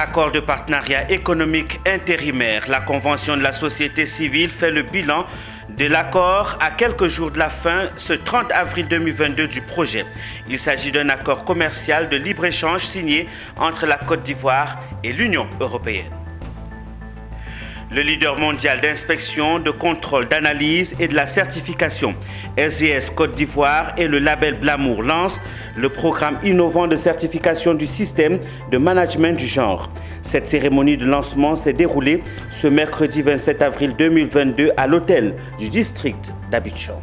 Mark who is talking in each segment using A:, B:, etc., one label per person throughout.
A: Accord de partenariat économique intérimaire. La Convention de la société civile fait le bilan de l'accord à quelques jours de la fin, ce 30 avril 2022 du projet. Il s'agit d'un accord commercial de libre-échange signé entre la Côte d'Ivoire et l'Union européenne. Le leader mondial d'inspection, de contrôle, d'analyse et de la certification, SGS Côte d'Ivoire et le label Blamour lancent le programme innovant de certification du système de management du genre. Cette cérémonie de lancement s'est déroulée ce mercredi 27 avril 2022 à l'hôtel du district d'Abidjan.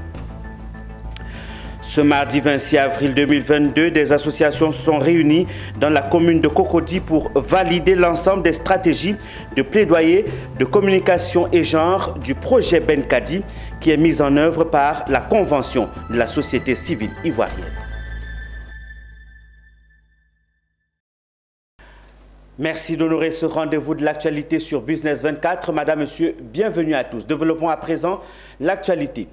A: Ce mardi 26 avril 2022, des associations se sont réunies dans la commune de Cocody pour valider l'ensemble des stratégies de plaidoyer, de communication et genre du projet Benkadi qui est mis en œuvre par la Convention de la société civile ivoirienne. Merci d'honorer ce rendez-vous de l'actualité sur Business 24. Madame, Monsieur, bienvenue à tous. Développons à présent l'actualité.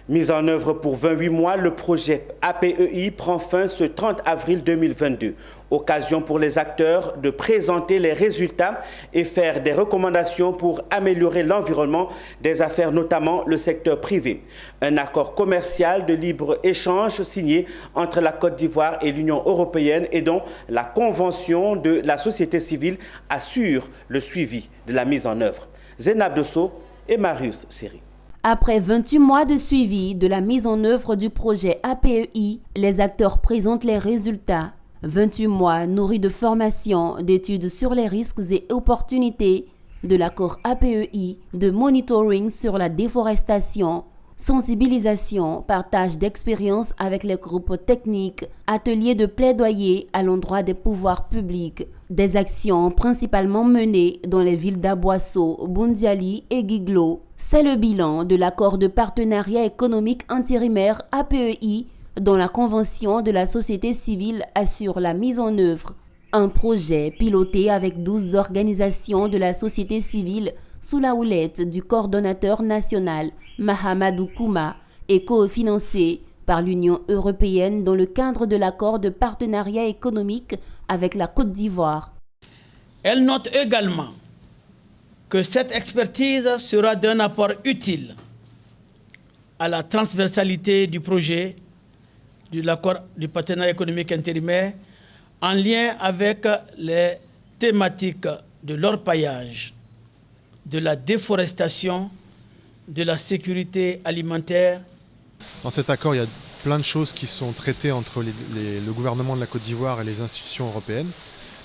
A: Mis en œuvre pour 28 mois, le projet APEI prend fin ce 30 avril 2022. Occasion pour les acteurs de présenter les résultats et faire des recommandations pour améliorer l'environnement des affaires, notamment le secteur privé. Un accord commercial de libre-échange signé entre la Côte d'Ivoire et l'Union européenne et dont la Convention de la société civile assure le suivi de la mise en œuvre. Zénab Dosso et Marius Seri.
B: Après 28 mois de suivi de la mise en œuvre du projet APEI, les acteurs présentent les résultats. 28 mois nourris de formation, d'études sur les risques et opportunités de l'accord APEI, de monitoring sur la déforestation, sensibilisation, partage d'expériences avec les groupes techniques, ateliers de plaidoyer à l'endroit des pouvoirs publics. Des actions principalement menées dans les villes d'Aboasso, Bundiali et Guiglo. C'est le bilan de l'accord de partenariat économique intérimaire APEI dont la Convention de la société civile assure la mise en œuvre. Un projet piloté avec 12 organisations de la société civile sous la houlette du coordonnateur national Mahamadou Kouma et cofinancé par l'Union européenne dans le cadre de l'accord de partenariat économique avec la Côte d'Ivoire.
C: Elle note également que cette expertise sera d'un apport utile à la transversalité du projet de l'accord du partenariat économique intérimaire en lien avec les thématiques de l'orpaillage, de la déforestation, de la sécurité alimentaire.
D: Dans cet accord, il y a plein de choses qui sont traitées entre le gouvernement de la Côte d'Ivoire et les institutions européennes.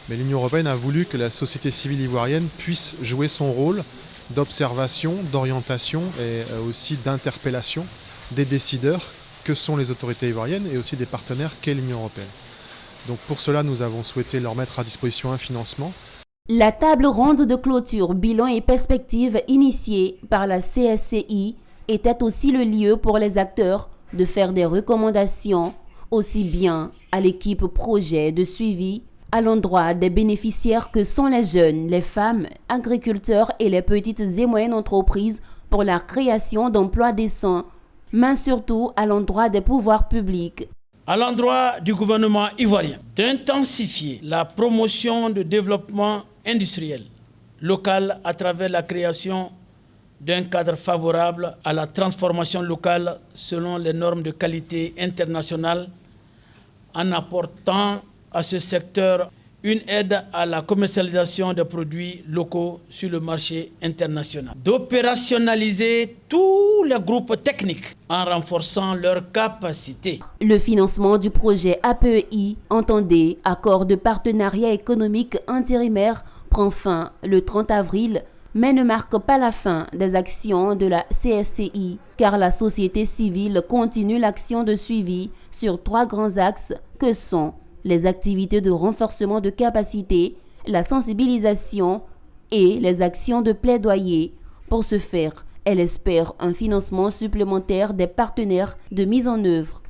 D: Mais l'Union européenne a voulu que la société civile ivoirienne puisse jouer son rôle d'observation, d'orientation et aussi d'interpellation des décideurs que sont les autorités ivoiriennes et aussi des partenaires qu'est l'Union européenne. Donc pour cela, nous avons souhaité leur mettre à disposition un financement.
B: La table ronde de clôture, bilan et perspectives initiée par la CSCI était aussi le lieu pour les acteurs de faire des recommandations aussi bien à l'équipe projet de suivi à l'endroit des bénéficiaires que sont les jeunes, les femmes, agriculteurs et les petites et moyennes entreprises pour la création d'emplois décents, mais surtout à l'endroit des pouvoirs publics.
C: À l'endroit du gouvernement ivoirien, d'intensifier la promotion de développement industriel local à travers la création d'un cadre favorable à la transformation locale selon les normes de qualité internationale en apportant à ce secteur une aide à la commercialisation des produits locaux sur le marché international. D'opérationnaliser tous les groupes techniques en renforçant leurs capacités.
B: Le financement du projet APEI, entendez, accord de partenariat économique intérimaire, prend fin le 30 avril, mais ne marque pas la fin des actions de la CSCI, car la société civile continue l'action de suivi sur 3 grands axes que sont les activités de renforcement de capacité, la sensibilisation et les actions de plaidoyer. Pour ce faire, elle espère un financement supplémentaire des partenaires de mise en œuvre.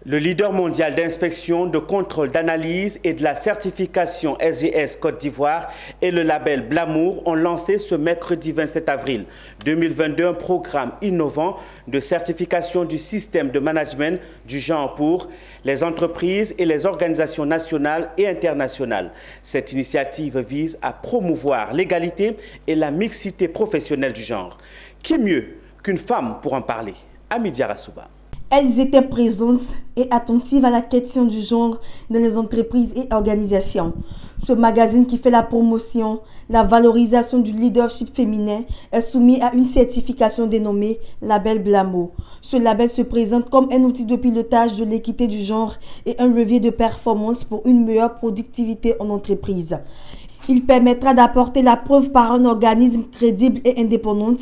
A: Le leader mondial d'inspection, de contrôle, d'analyse et de la certification SGS Côte d'Ivoire et le label Blamour ont lancé ce mercredi 27 avril 2022 un programme innovant de certification du système de management du genre pour les entreprises et les organisations nationales et internationales. Cette initiative vise à promouvoir l'égalité et la mixité professionnelle du genre. Qui mieux qu'une femme pour en parler? Amidia Rassouba.
E: Elles étaient présentes et attentives à la question du genre dans les entreprises et organisations. Ce magazine qui fait la promotion, la valorisation du leadership féminin est soumis à une certification dénommée Label Blamour. Ce label se présente comme un outil de pilotage de l'équité du genre et un levier de performance pour une meilleure productivité en entreprise. Il permettra d'apporter la preuve par un organisme crédible et indépendant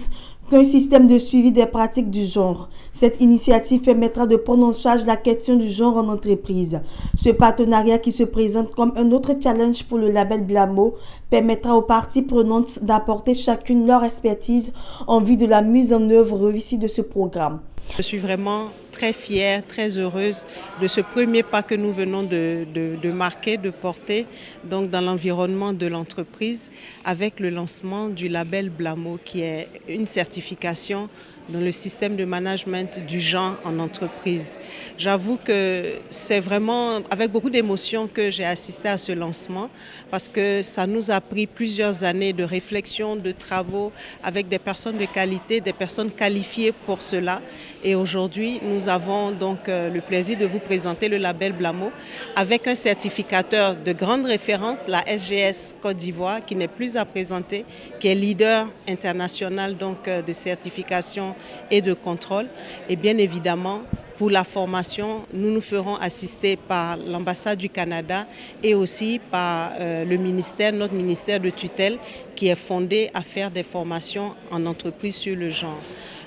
E: qu'un système de suivi des pratiques du genre. Cette initiative permettra de prendre en charge la question du genre en entreprise. Ce partenariat qui se présente comme un autre challenge pour le label Blamour permettra aux parties prenantes d'apporter chacune leur expertise en vue de la mise en œuvre réussie de ce programme.
F: Je suis vraiment très fière, très heureuse de ce premier pas que nous venons de marquer, de porter donc dans l'environnement de l'entreprise avec le lancement du label Blamour qui est une certification dans le système de management du genre en entreprise. J'avoue que c'est vraiment avec beaucoup d'émotion que j'ai assisté à ce lancement parce que ça nous a pris plusieurs années de réflexion, de travaux avec des personnes de qualité, des personnes qualifiées pour cela. Et aujourd'hui, nous avons donc le plaisir de vous présenter le label Blamour avec un certificateur de grande référence, la SGS Côte d'Ivoire, qui n'est plus à présenter, qui est leader international donc, de certification et de contrôle. Et bien évidemment, pour la formation, nous nous ferons assister par l'ambassade du Canada et aussi par le ministère, notre ministère de tutelle, qui est fondé à faire des formations en entreprise sur le genre.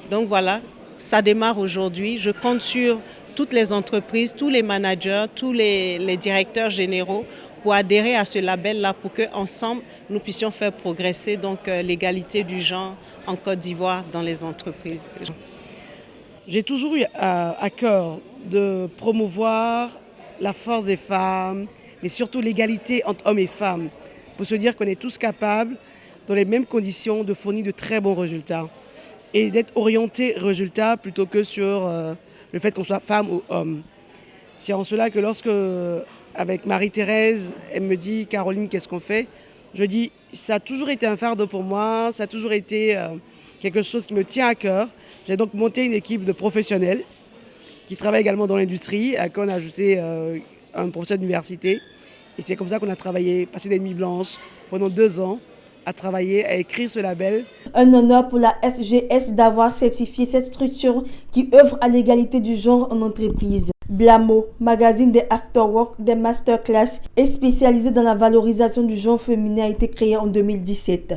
F: Donc voilà, ça démarre aujourd'hui. Je compte sur toutes les entreprises, tous les managers, tous les directeurs généraux pour adhérer à ce label-là pour qu'ensemble, nous puissions faire progresser donc l'égalité du genre en Côte d'Ivoire dans les entreprises.
G: J'ai toujours eu à cœur de promouvoir la force des femmes, mais surtout l'égalité entre hommes et femmes, pour se dire qu'on est tous capables, dans les mêmes conditions, de fournir de très bons résultats et d'être orientés résultats plutôt que sur le fait qu'on soit femme ou homme. C'est en cela que lorsque, avec Marie-Thérèse, elle me dit « Caroline, qu'est-ce qu'on fait ?» Je dis « Ça a toujours été un fardeau pour moi, ça a toujours été quelque chose qui me tient à cœur. » J'ai donc monté une équipe de professionnels qui travaillent également dans l'industrie, à laquelle on a ajouté un professeur d'université. Et c'est comme ça qu'on a travaillé, passé des nuits blanches pendant 2 ans, à travailler, à écrire ce label.
E: Un honneur pour la SGS d'avoir certifié cette structure qui œuvre à l'égalité du genre en entreprise. Blamour, magazine des afterwork, des masterclass et spécialisé dans la valorisation du genre féminin, a été créé en 2017.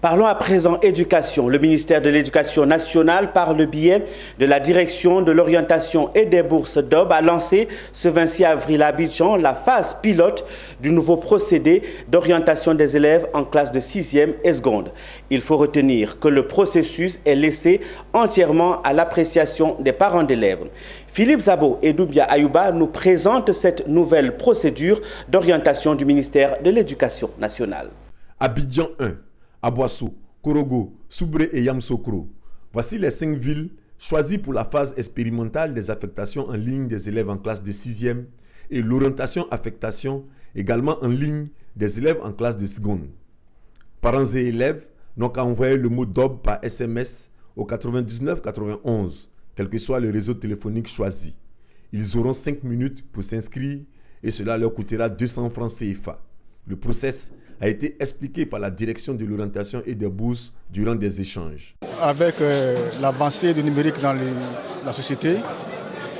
A: Parlons à présent éducation. Le ministère de l'Éducation nationale, par le biais de la direction de l'orientation et des bourses DOB, a lancé ce 26 avril à Abidjan la phase pilote du nouveau procédé d'orientation des élèves en classe de 6e et seconde. Il faut retenir que le processus est laissé entièrement à l'appréciation des parents d'élèves. Philippe Zabo et Doubia Ayouba nous présentent cette nouvelle procédure d'orientation du ministère de l'Éducation nationale.
H: Abidjan 1. Aboissou, Korogo, Soubré et Yamsokro. Voici les 5 villes choisies pour la phase expérimentale des affectations en ligne des élèves en classe de 6e et l'orientation-affectation également en ligne des élèves en classe de seconde. Parents et élèves n'ont qu'à envoyer le mot DOB par SMS au 99 91, quel que soit le réseau téléphonique choisi. Ils auront 5 minutes pour s'inscrire et cela leur coûtera 200 francs CFA. Le process a été expliqué par la direction de l'orientation et des bourses durant des échanges.
I: Avec l'avancée du numérique dans la société,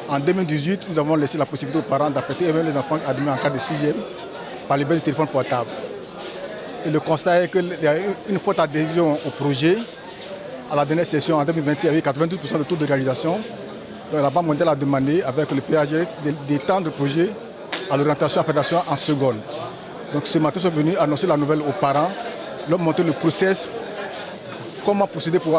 I: en 2018, nous avons laissé la possibilité aux parents d'affecter même les enfants admis en cas de 6e par le biais du téléphone portable. Et le constat est qu'il y a eu une forte adhésion au projet. À la dernière session en 2020, il y avait 92% de taux de réalisation. Donc, la Banque mondiale a demandé, avec le PAGS, d'étendre le projet à l'orientation et à la fédération en seconde. Donc ce matin, ils sont venus annoncer la nouvelle aux parents, leur montrer le process comment procéder pour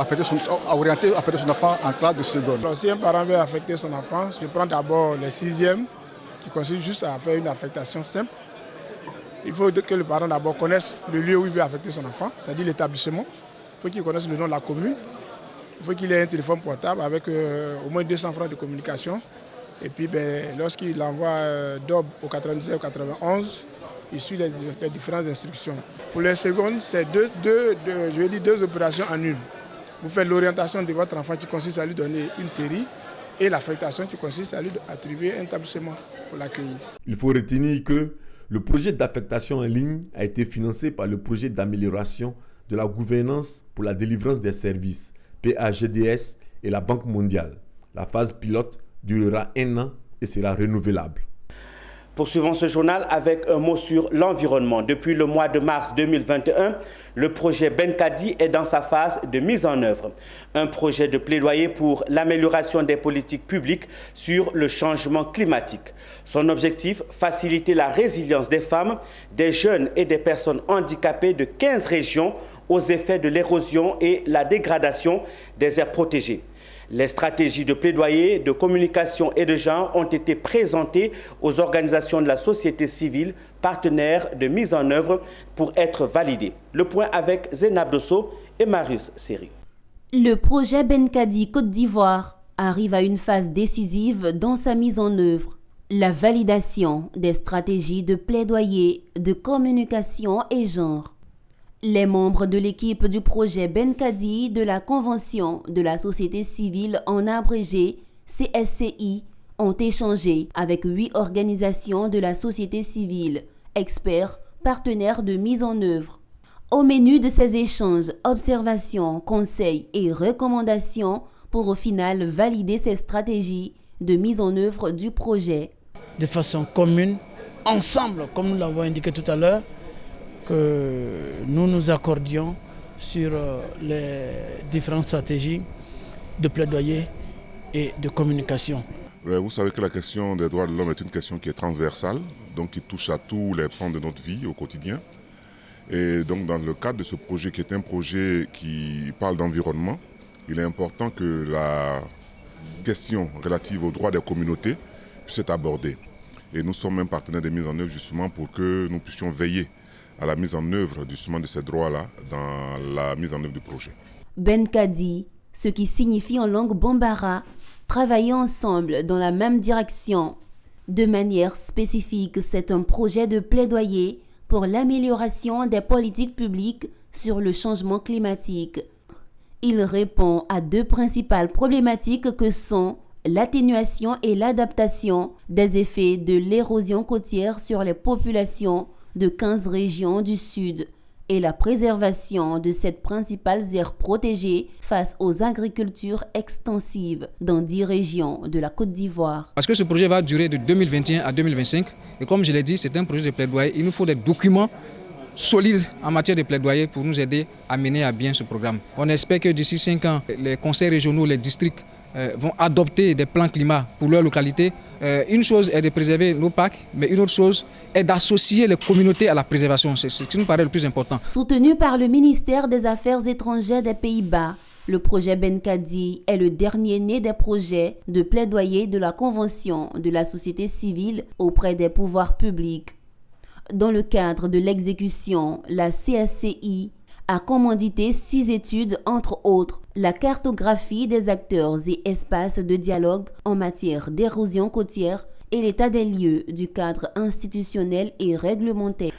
I: orienter son enfant en classe de seconde.
J: Alors, si un parent veut affecter son enfant, je prends d'abord les 6e, qui consiste juste à faire une affectation simple. Il faut que le parent d'abord connaisse le lieu où il veut affecter son enfant, c'est-à-dire l'établissement. Il faut qu'il connaisse le nom de la commune. Il faut qu'il ait un téléphone portable avec au moins 200 francs de communication. Et puis lorsqu'il envoie DOB au 99 91, il suit les différentes instructions. Pour les secondes, c'est deux opérations en une. Vous faites l'orientation de votre enfant qui consiste à lui donner une série et l'affectation qui consiste à lui attribuer un établissement pour l'accueillir.
H: Il faut retenir que le projet d'affectation en ligne a été financé par le projet d'amélioration de la gouvernance pour la délivrance des services, PAGDS et la Banque mondiale. La phase pilote durera 1 an et sera renouvelable.
A: Poursuivons ce journal avec un mot sur l'environnement. Depuis le mois de mars 2021, le projet Benkadi est dans sa phase de mise en œuvre. Un projet de plaidoyer pour l'amélioration des politiques publiques sur le changement climatique. Son objectif, faciliter la résilience des femmes, des jeunes et des personnes handicapées de 15 régions aux effets de l'érosion et la dégradation des aires protégées. Les stratégies de plaidoyer, de communication et de genre ont été présentées aux organisations de la société civile, partenaires de mise en œuvre pour être validées. Le point avec Zénab Dosso et Marius Seri.
B: Le projet Benkadi Côte d'Ivoire arrive à une phase décisive dans sa mise en œuvre. La validation des stratégies de plaidoyer, de communication et genre. Les membres de l'équipe du projet Benkadi de la Convention de la société civile en abrégé CSCI ont échangé avec 8 organisations de la société civile, experts, partenaires de mise en œuvre. Au menu de ces échanges, observations, conseils et recommandations pour au final valider ces stratégies de mise en œuvre du projet.
C: De façon commune, ensemble, comme nous l'avons indiqué tout à l'heure, que nous nous accordions sur les différentes stratégies de plaidoyer et de communication.
K: Vous savez que la question des droits de l'homme est une question qui est transversale, donc qui touche à tous les pans de notre vie au quotidien. Et donc dans le cadre de ce projet qui est un projet qui parle d'environnement, il est important que la question relative aux droits des communautés puisse être abordée. Et nous sommes un partenaire de mise en œuvre justement pour que nous puissions veiller à la mise en œuvre justement de ces droits-là dans la mise en œuvre du projet.
B: Benkadi, ce qui signifie en langue bambara, travailler ensemble dans la même direction. De manière spécifique, c'est un projet de plaidoyer pour l'amélioration des politiques publiques sur le changement climatique. Il répond à 2 principales problématiques que sont l'atténuation et l'adaptation des effets de l'érosion côtière sur les populations de 15 régions du Sud et la préservation de cette principale aire protégée face aux agricultures extensives dans 10 régions de la Côte d'Ivoire.
L: Parce que ce projet va durer de 2021 à 2025 et comme je l'ai dit, c'est un projet de plaidoyer. Il nous faut des documents solides en matière de plaidoyer pour nous aider à mener à bien ce programme. On espère que d'ici 5 ans, les conseils régionaux, les districts vont adopter des plans climat pour leur localité. Une chose est de préserver nos parcs, mais une autre chose est d'associer les communautés à la préservation. C'est ce qui nous paraît le plus important.
B: Soutenu par le ministère des Affaires étrangères des Pays-Bas, le projet Benkadi est le dernier né des projets de plaidoyer de la Convention de la société civile auprès des pouvoirs publics. Dans le cadre de l'exécution, la CSCI a commandité 6 études, entre autres la cartographie des acteurs et espaces de dialogue en matière d'érosion côtière et l'état des lieux du cadre institutionnel et réglementaire.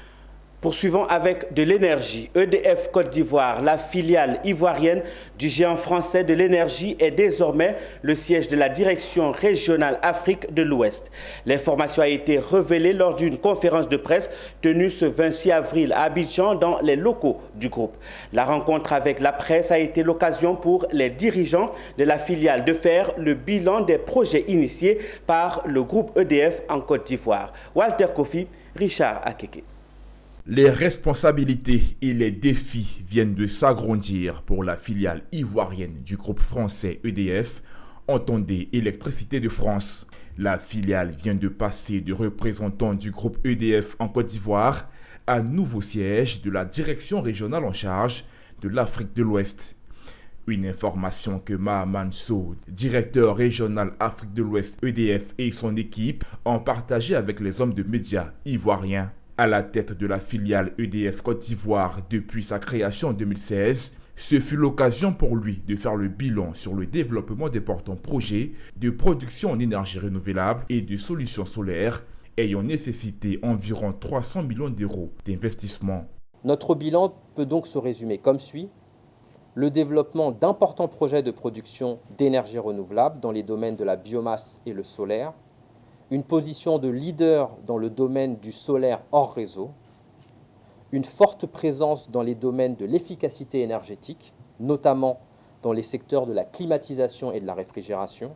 A: Poursuivons avec de l'énergie. EDF Côte d'Ivoire, la filiale ivoirienne du géant français de l'énergie, est désormais le siège de la direction régionale Afrique de l'Ouest. L'information a été révélée lors d'une conférence de presse tenue ce 26 avril à Abidjan dans les locaux du groupe. La rencontre avec la presse a été l'occasion pour les dirigeants de la filiale de faire le bilan des projets initiés par le groupe EDF en Côte d'Ivoire. Walter Kofi, Richard Akeke.
M: Les responsabilités et les défis viennent de s'agrandir pour la filiale ivoirienne du groupe français EDF, entendez Électricité de France. La filiale vient de passer de représentant du groupe EDF en Côte d'Ivoire à nouveau siège de la direction régionale en charge de l'Afrique de l'Ouest. Une information que Mahaman Sow, directeur régional Afrique de l'Ouest EDF et son équipe ont partagé avec les hommes de médias ivoiriens. À la tête de la filiale EDF Côte d'Ivoire depuis sa création en 2016, ce fut l'occasion pour lui de faire le bilan sur le développement d'importants projets de production en énergie renouvelable et de solutions solaires ayant nécessité environ 300 millions d'euros d'investissement.
N: Notre bilan peut donc se résumer comme suit. Le développement d'importants projets de production d'énergie renouvelable dans les domaines de la biomasse et le solaire, une position de leader dans le domaine du solaire hors réseau, une forte présence dans les domaines de l'efficacité énergétique, notamment dans les secteurs de la climatisation et de la réfrigération,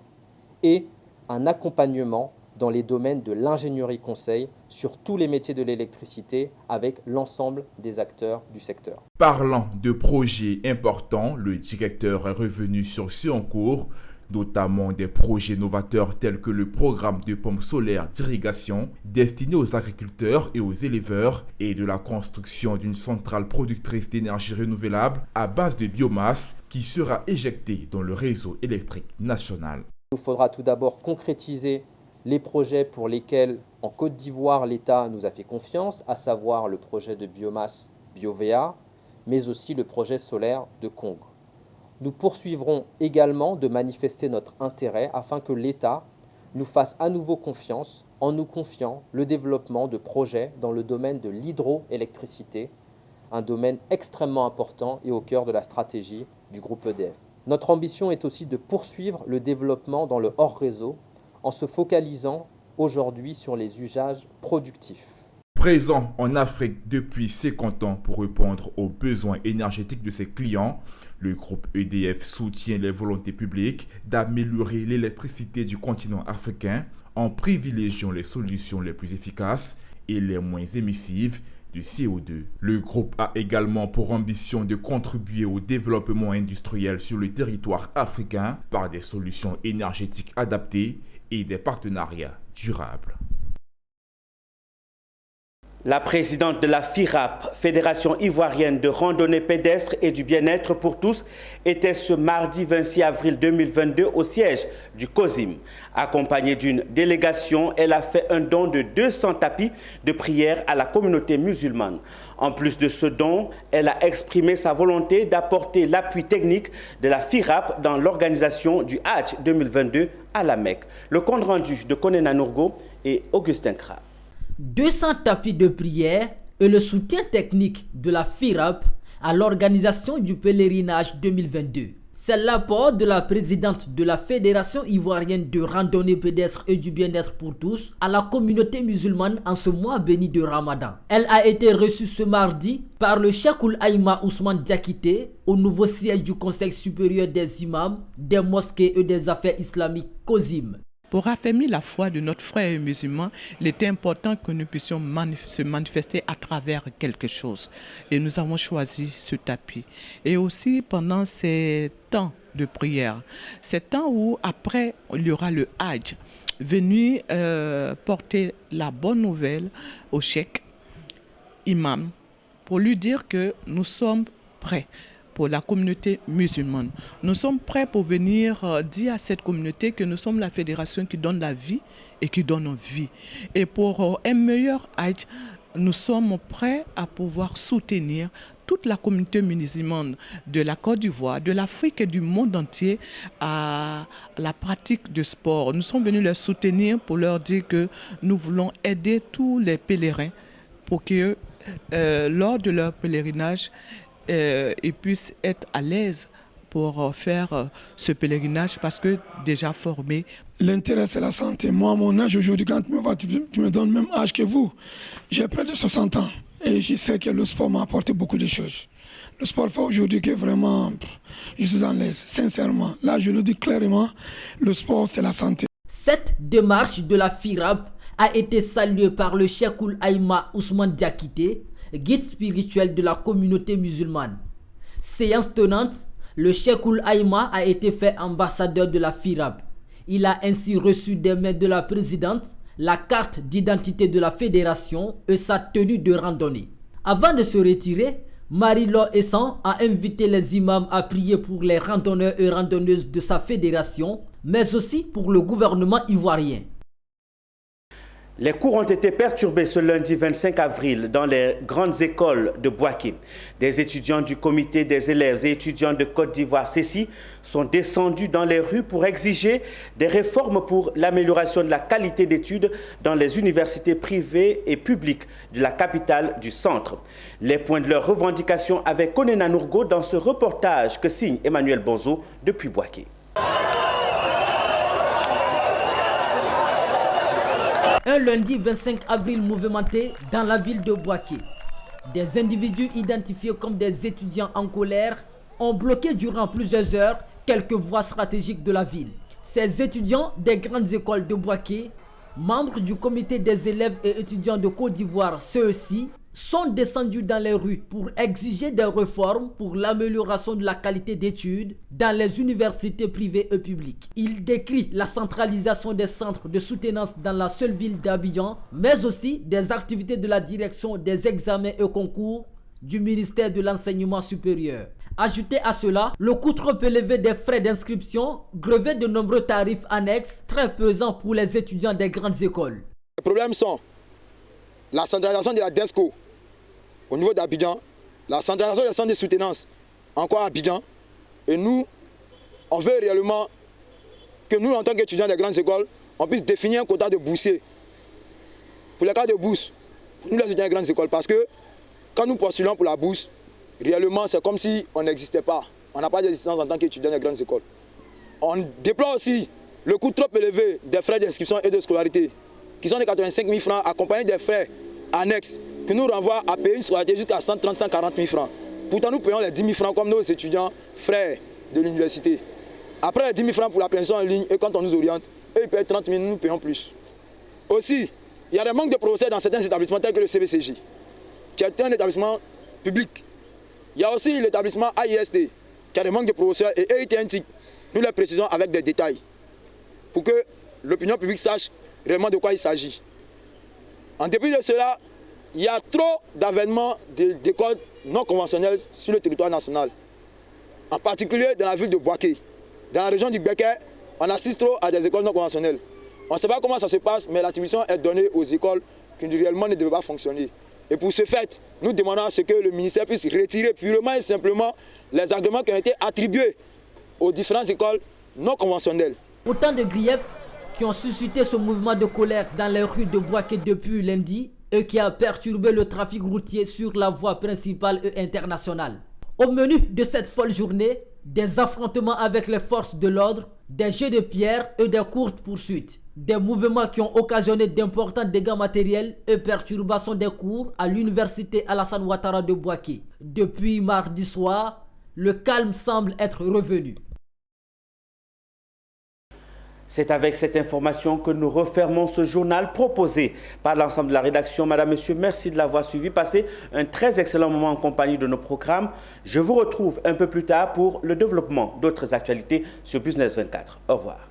N: et un accompagnement dans les domaines de l'ingénierie conseil sur tous les métiers de l'électricité avec l'ensemble des acteurs du secteur.
M: Parlant de projets importants, le directeur est revenu sur ceux en cours, notamment des projets novateurs tels que le programme de pompes solaires d'irrigation destiné aux agriculteurs et aux éleveurs et de la construction d'une centrale productrice d'énergie renouvelable à base de biomasse qui sera éjectée dans le réseau électrique national.
N: Il nous faudra tout d'abord concrétiser les projets pour lesquels en Côte d'Ivoire l'État nous a fait confiance, à savoir le projet de biomasse BioVA, mais aussi le projet solaire de Congre. Nous poursuivrons également de manifester notre intérêt afin que l'État nous fasse à nouveau confiance en nous confiant le développement de projets dans le domaine de l'hydroélectricité, un domaine extrêmement important et au cœur de la stratégie du groupe EDF. Notre ambition est aussi de poursuivre le développement dans le hors-réseau en se focalisant aujourd'hui sur les usages productifs.
M: Présent en Afrique depuis 50 ans pour répondre aux besoins énergétiques de ses clients, le groupe EDF soutient les volontés publiques d'améliorer l'électricité du continent africain en privilégiant les solutions les plus efficaces et les moins émissives de CO2. Le groupe a également pour ambition de contribuer au développement industriel sur le territoire africain par des solutions énergétiques adaptées et des partenariats durables.
A: La présidente de la FIRAP, Fédération ivoirienne de randonnée pédestre et du bien-être pour tous, était ce mardi 26 avril 2022 au siège du COSIM. Accompagnée d'une délégation, elle a fait un don de 200 tapis de prière à la communauté musulmane. En plus de ce don, elle a exprimé sa volonté d'apporter l'appui technique de la FIRAP dans l'organisation du Hajj 2022 à la Mecque. Le compte rendu de Konena Nourgo et Augustin Kra.
O: 200 tapis de prière et le soutien technique de la FIRAP à l'organisation du pèlerinage 2022. C'est l'apport de la présidente de la Fédération ivoirienne de randonnée pédestre et du bien-être pour tous à la communauté musulmane en ce mois béni de Ramadan. Elle a été reçue ce mardi par le Cheikhoul Aïma Ousmane Diakité au nouveau siège du Conseil supérieur des imams, des mosquées et des affaires islamiques COSIM.
P: Pour affermir la foi de notre frère musulman, il était important que nous puissions se manifester à travers quelque chose. Et nous avons choisi ce tapis. Et aussi pendant ces temps de prière, ces temps où après il y aura le Hajj, venu porter la bonne nouvelle au cheikh imam pour lui dire que nous sommes prêts. Pour la communauté musulmane. Nous sommes prêts pour venir dire à cette communauté que nous sommes la fédération qui donne la vie et qui donne vie. Et pour un meilleur Hajj, nous sommes prêts à pouvoir soutenir toute la communauté musulmane de la Côte d'Ivoire, de l'Afrique et du monde entier à la pratique du sport. Nous sommes venus les soutenir pour leur dire que nous voulons aider tous les pèlerins pour que lors de leur pèlerinage, ils puissent être à l'aise pour faire ce pèlerinage parce que déjà formés.
Q: L'intérêt, c'est la santé. Moi, mon âge aujourd'hui, quand tu me vois, tu me donnes le même âge que vous. J'ai près de 60 ans et je sais que le sport m'a apporté beaucoup de choses. Le sport fait aujourd'hui que vraiment, je suis en l'aise, sincèrement. Là, je le dis clairement, le sport, c'est la santé.
O: Cette démarche de la FIRAP a été saluée par le Cheikhoul Aïma Ousmane Diakité, guide spirituel de la communauté musulmane. Séance tenante, le Cheikhoul Aïma a été fait ambassadeur de la FIRAP. Il a ainsi reçu des mains de la présidente la carte d'identité de la fédération et sa tenue de randonnée. Avant de se retirer, Marie-Laure Essan a invité les imams à prier pour les randonneurs et randonneuses de sa fédération, mais aussi pour le gouvernement ivoirien.
A: Les cours ont été perturbés ce lundi 25 avril dans les grandes écoles de Bouaké. Des étudiants du comité des élèves et étudiants de Côte d'Ivoire, CECI, sont descendus dans les rues pour exiger des réformes pour l'amélioration de la qualité d'études dans les universités privées et publiques de la capitale du centre. Les points de leurs revendications avec Konena Nourgo dans ce reportage que signe Emmanuel Bonzo depuis Bouaké.
O: Un lundi 25 avril mouvementé dans la ville de Bouaké. Des individus identifiés comme des étudiants en colère ont bloqué durant plusieurs heures quelques voies stratégiques de la ville. Ces étudiants des grandes écoles de Bouaké, membres du comité des élèves et étudiants de Côte d'Ivoire, ceux-ci, sont descendus dans les rues pour exiger des réformes pour l'amélioration de la qualité d'études dans les universités privées et publiques. Ils décrivent la centralisation des centres de soutenance dans la seule ville d'Abidjan, mais aussi des activités de la direction des examens et concours du ministère de l'Enseignement supérieur. Ajoutez à cela le coût trop élevé des frais d'inscription, grevé de nombreux tarifs annexes très pesants pour les étudiants des grandes écoles.
R: Les problèmes sont la centralisation de la DESCO au niveau d'Abidjan, la centralisation des centres de soutenance encore à Abidjan. Et nous, on veut réellement que nous, en tant qu'étudiants des grandes écoles, on puisse définir un quota de boursiers. Pour les cas de bourse, pour nous les étudiants des grandes écoles, parce que quand nous postulons pour la bourse, réellement c'est comme si on n'existait pas. On n'a pas d'existence en tant qu'étudiants des grandes écoles. On déplore aussi le coût trop élevé des frais d'inscription et de scolarité, qui sont de 85 000 francs, accompagnés des frais annexes, qui nous renvoient à payer une scolarité jusqu'à 130 140 000 francs. Pourtant, nous payons les 10 000 francs comme nos étudiants frères de l'université. Après les 10 000 francs pour la présentation en ligne, et quand on nous oriente, eux ils payent 30 000, nous payons plus. Aussi, il y a des manques de professeurs dans certains établissements tels que le CVCJ, qui est un établissement public. Il y a aussi l'établissement AIST, qui a des manques de professeurs, et EITNTIC. Nous les précisons avec des détails, pour que l'opinion publique sache réellement de quoi il s'agit. En dépit de cela, il y a trop d'avènements d'écoles non conventionnelles sur le territoire national. En particulier dans la ville de Bouaké. Dans la région du Béquet, on assiste trop à des écoles non conventionnelles. On ne sait pas comment ça se passe, mais l'attribution est donnée aux écoles qui réellement ne devaient pas fonctionner. Et pour ce fait, nous demandons à ce que le ministère puisse retirer purement et simplement les agréments qui ont été attribués aux différentes écoles non conventionnelles.
O: Autant de griefs qui ont suscité ce mouvement de colère dans les rues de Bouaké depuis lundi et qui a perturbé le trafic routier sur la voie principale et internationale. Au menu de cette folle journée, des affrontements avec les forces de l'ordre, des jets de pierre et des courtes poursuites. Des mouvements qui ont occasionné d'importants dégâts matériels et perturbations des cours à l'université Alassane Ouattara de Bouaké. Depuis mardi soir, le calme semble être revenu.
A: C'est avec cette information que nous refermons ce journal proposé par l'ensemble de la rédaction. Madame, Monsieur, merci de l'avoir suivi. Passez un très excellent moment en compagnie de nos programmes. Je vous retrouve un peu plus tard pour le développement d'autres actualités sur Business 24. Au revoir.